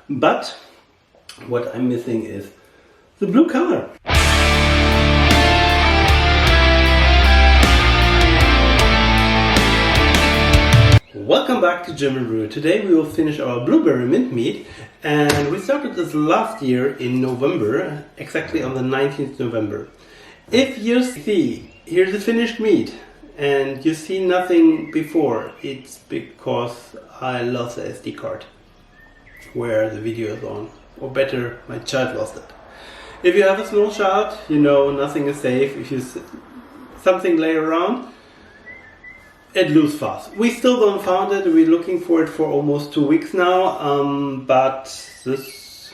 but what I'm missing is the blue color. Welcome back to German Brew. Today we will finish our blueberry mint mead, and we started this last year in November, exactly on the 19th November. If you see, here's the finished mead, and you see nothing before, it's because I lost the SD card where the video is on, or better, my child lost it. If you have a small child, you know nothing is safe. If you something lay around, it loses fast. We still don't found it. We're looking for it for almost 2 weeks now, but this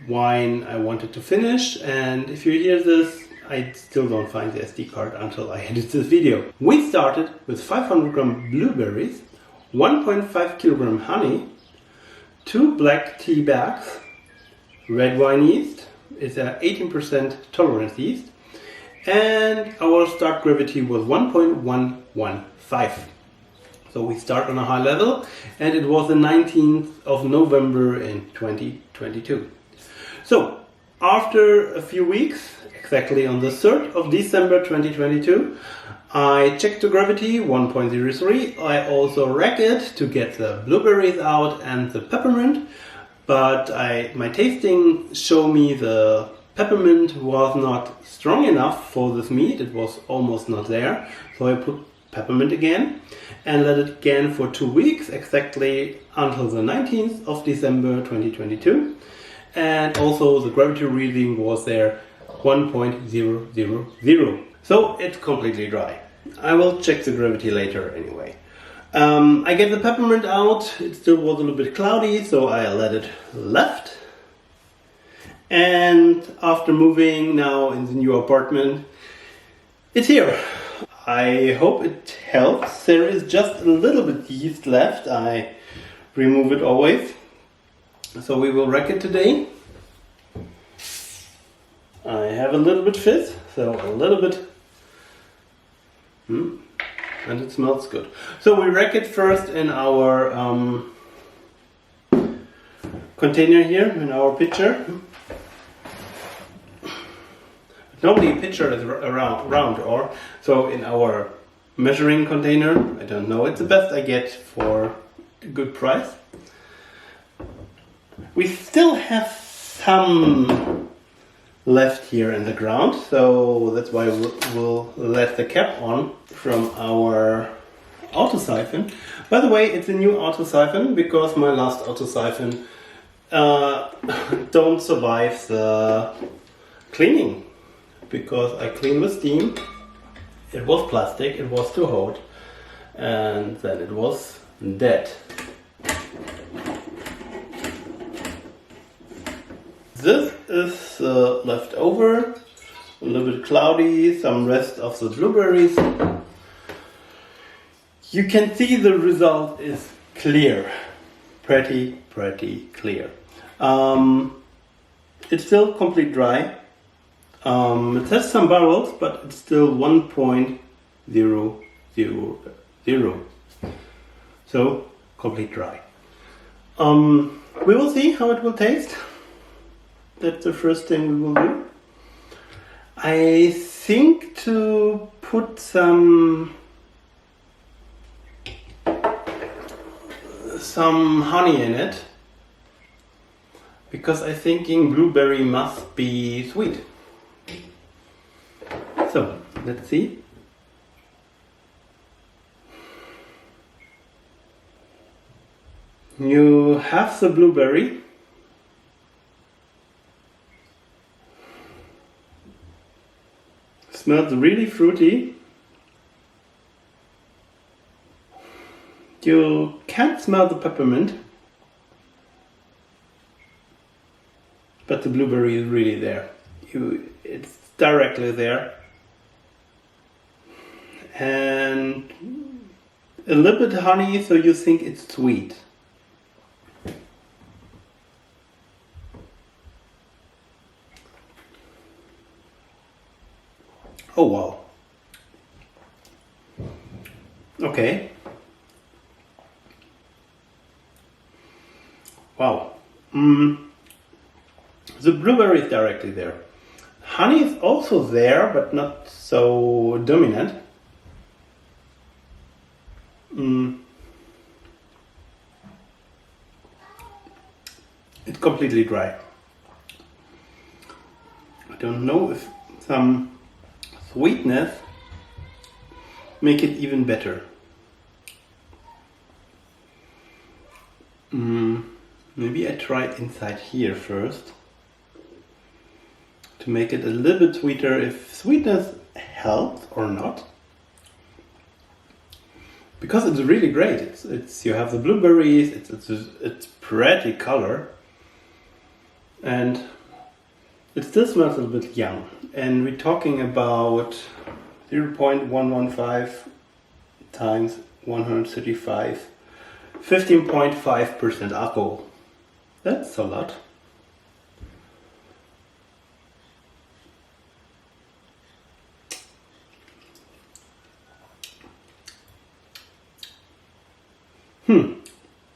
wine I wanted to finish, and if you hear this, I still don't find the SD card until I edit this video. We started with 500 gram blueberries, 1.5 kilogram honey, 2 black tea bags, red wine yeast, it's a 18% tolerance yeast, and our start gravity was 1.115. So we start on a high level, and it was the 19th of November in 2022. So after a few weeks, exactly on the 3rd of December 2022, I checked the gravity 1.03. I also racked it to get the blueberries out and the peppermint, but my tasting showed me the peppermint was not strong enough for this mead. It was almost not there, so I put peppermint again and let it again for 2 weeks, exactly until the 19th of December 2022. And also the gravity reading was there 1.000. So it's completely dry. I will check the gravity later anyway. I get the peppermint out. It still was a little bit cloudy, so I let it left. And after moving now in the new apartment, it's here. I hope it helps. There is just a little bit yeast left. I remove it always. So we will rack it today. I have a little bit fizz, so a little bit. And it smells good. So we rack it first in our container here, in our pitcher. Normally a pitcher is round, or so in our measuring container. I don't know, it's the best I get for a good price. We still have some left here in the ground, so that's why we'll let the cap on from our auto siphon. By the way, it's a new auto siphon because my last auto siphon don't survive the cleaning, because I cleaned with steam. It was plastic, it was too hot, and then it was dead. This is left over, a little bit cloudy, some rest of the blueberries. You can see the result is clear, pretty clear. It's still completely dry. It has some bubbles, but it's still 1.000. So complete dry. We will see how it will taste. That's the first thing we will do. I think to put some honey in it, because I thinking blueberry must be sweet. So let's see. You have the blueberry. Smells really fruity. You can't smell the peppermint, but the blueberry is really there. It's directly there. And a little bit honey, so you think it's sweet. Oh wow. Okay. Wow. The blueberry is directly there. Honey is also there, but not so dominant. It's completely dry. I don't know if some sweetness make it even better. Maybe I try inside here first to make it a little bit sweeter, if sweetness helps or not. Because it's really great. It's you have the blueberries. It's pretty color, and it still smells a little bit young. And we're talking about 0.115 times 135, 15.5% alcohol. That's a lot.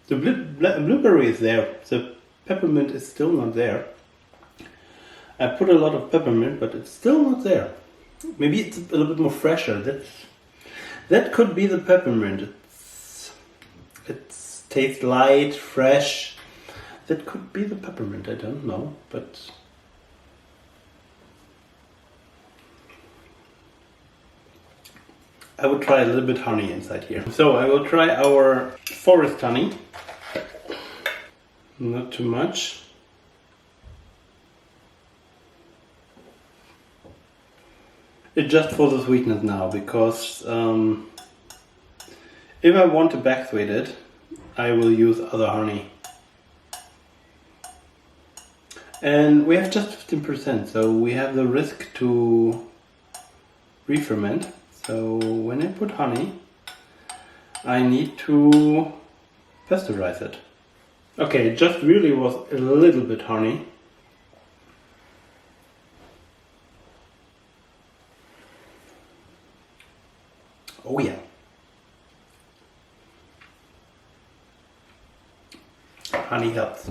The blueberry is there. The peppermint is still not there. I put a lot of peppermint, but it's still not there. Maybe it's a little bit more fresher. That could be the peppermint. It tastes light, fresh. That could be the peppermint. I don't know, but I will try a little bit honey inside here. So I will try our forest honey. Not too much. It's just for the sweetness now, because if I want to backsweet it, I will use other honey. And we have just 15%, so we have the risk to re-ferment. So when I put honey, I need to pasteurize it. Okay, it just really was a little bit honey. Oh yeah. Honey helps.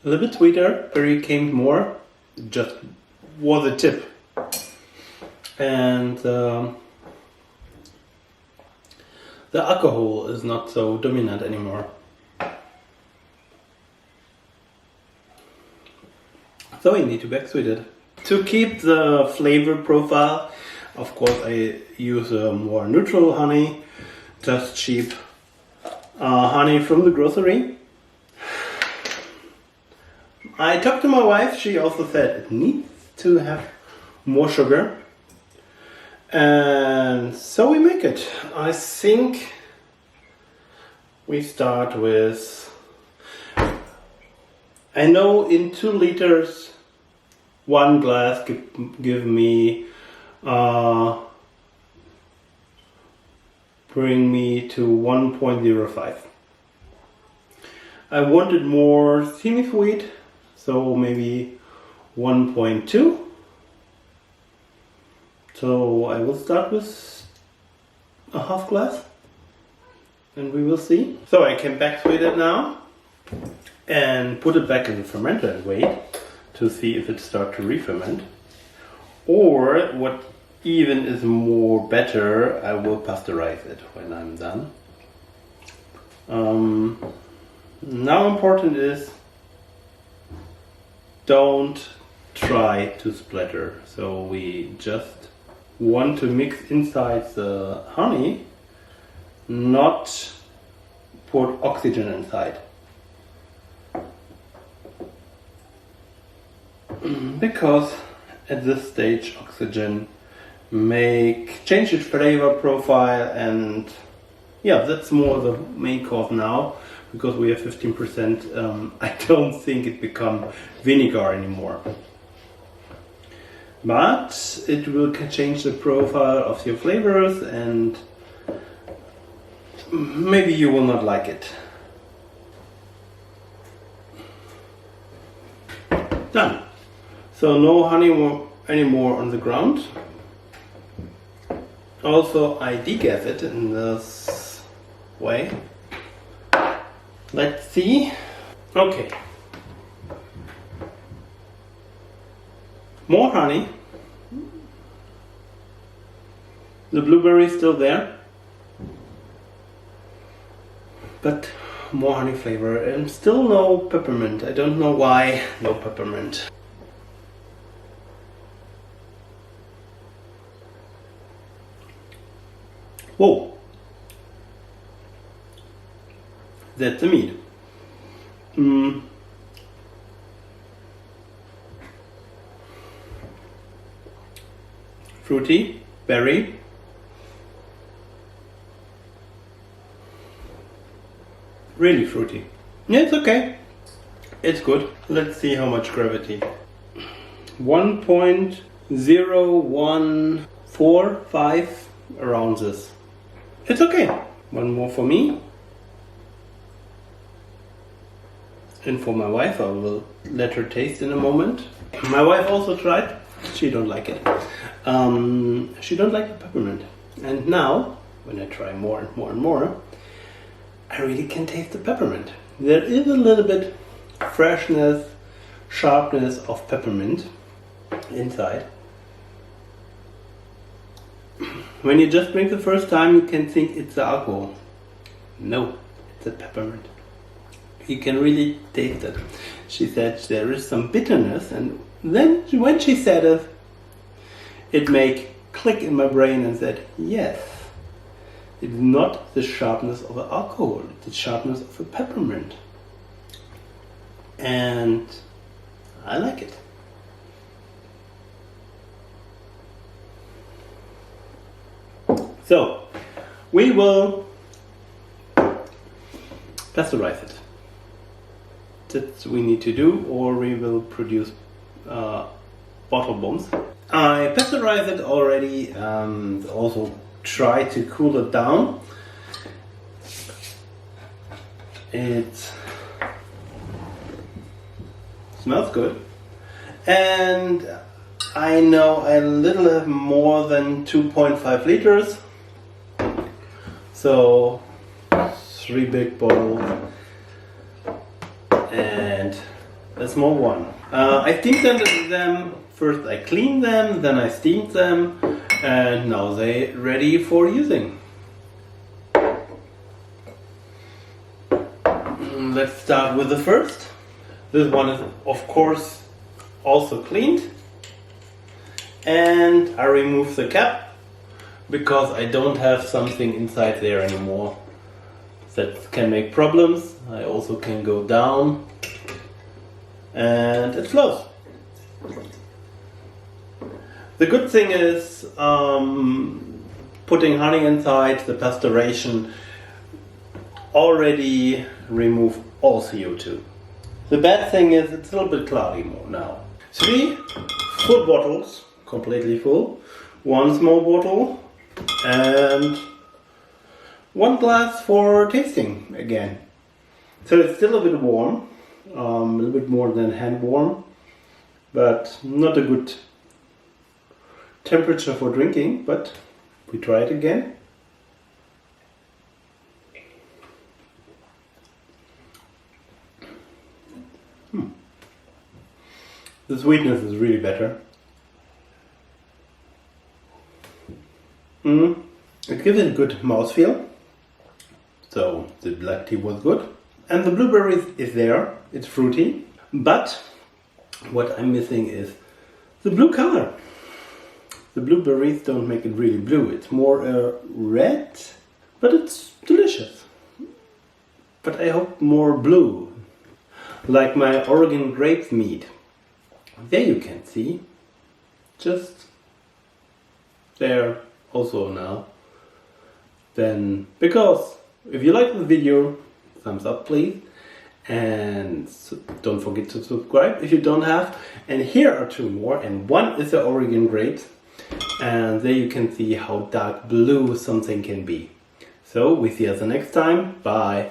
A little bit sweeter, berry came more, just was a tip. And the alcohol is not so dominant anymore. So you need to backsweet it. To keep the flavor profile, of course I use a more neutral honey, just cheap honey from the grocery. I talked to my wife, she also said it needs to have more sugar. And so we make it. I think we start with, I know in 2 liters, 1 glass give me, bring me to 1.05. I wanted more semi-sweet, so maybe 1.2. So I will start with a half glass and we will see. So I can backsweet it now and put it back in the fermenter and wait to see if it starts to re-ferment. Or what even is more better, I will pasteurize it when I'm done. Now important is don't try to splatter. So we just want to mix inside the honey, not put oxygen inside. Because at this stage oxygen change its flavor profile, and yeah, that's more the main cause now. Because we have 15%, I don't think it become vinegar anymore. But it will change the profile of your flavors and maybe you will not like it. Done. So no honey anymore on the ground. Also I degas it in this way. Let's see. Okay. More honey. The blueberry is still there, but more honey flavor, and still no peppermint. I don't know why no peppermint. Whoa, that's the mead. Fruity, berry. Really fruity. Yeah, it's okay. It's good. Let's see how much gravity. 1.0145, around this. It's okay. One more for me. And for my wife, I will let her taste in a moment. My wife also tried. She don't like it. She don't like the peppermint. And now, when I try more and more and more, I really can taste the peppermint. There is a little bit freshness, sharpness of peppermint inside. When you just drink the first time, you can think it's the alcohol. No, it's the peppermint. You can really taste it. She said there is some bitterness, and then when she said it, it made click in my brain and said, yes, it's not the sharpness of the alcohol, it's the sharpness of the peppermint. And I like it. So, we will pasteurize it. That's what we need to do, or we will produce bottle bombs. I pasteurized it already, also try to cool it down. It smells good, and I know a little more than 2.5 liters, so 3 big bottles and a small one. I steamed them first. I cleaned them, then I steamed them, and now they're ready for using. Let's start with the first. This one is of course also cleaned, and I remove the cap because I don't have something inside there anymore that can make problems. I also can go down and it flows. The good thing is putting honey inside, the pasteurization already remove all CO2. The bad thing is it's a little bit cloudy more now. 3 full bottles, completely full, 1 small bottle, and 1 glass for tasting again. So it's still a bit warm, a little bit more than hand warm, but not a good temperature for drinking, but we try it again. The sweetness is really better. It gives it a good mouthfeel. So the black tea was good. And the blueberries is there, it's fruity. But what I'm missing is the blue color. The blueberries don't make it really blue. It's more red, but it's delicious. But I hope more blue. Like my Oregon grape mead. There you can see, just there also now. Then, because if you like the video, thumbs up please, and don't forget to subscribe if you don't have. And here are 2 more, and one is the Oregon grape, and there you can see how dark blue something can be. So we see us the next time. Bye.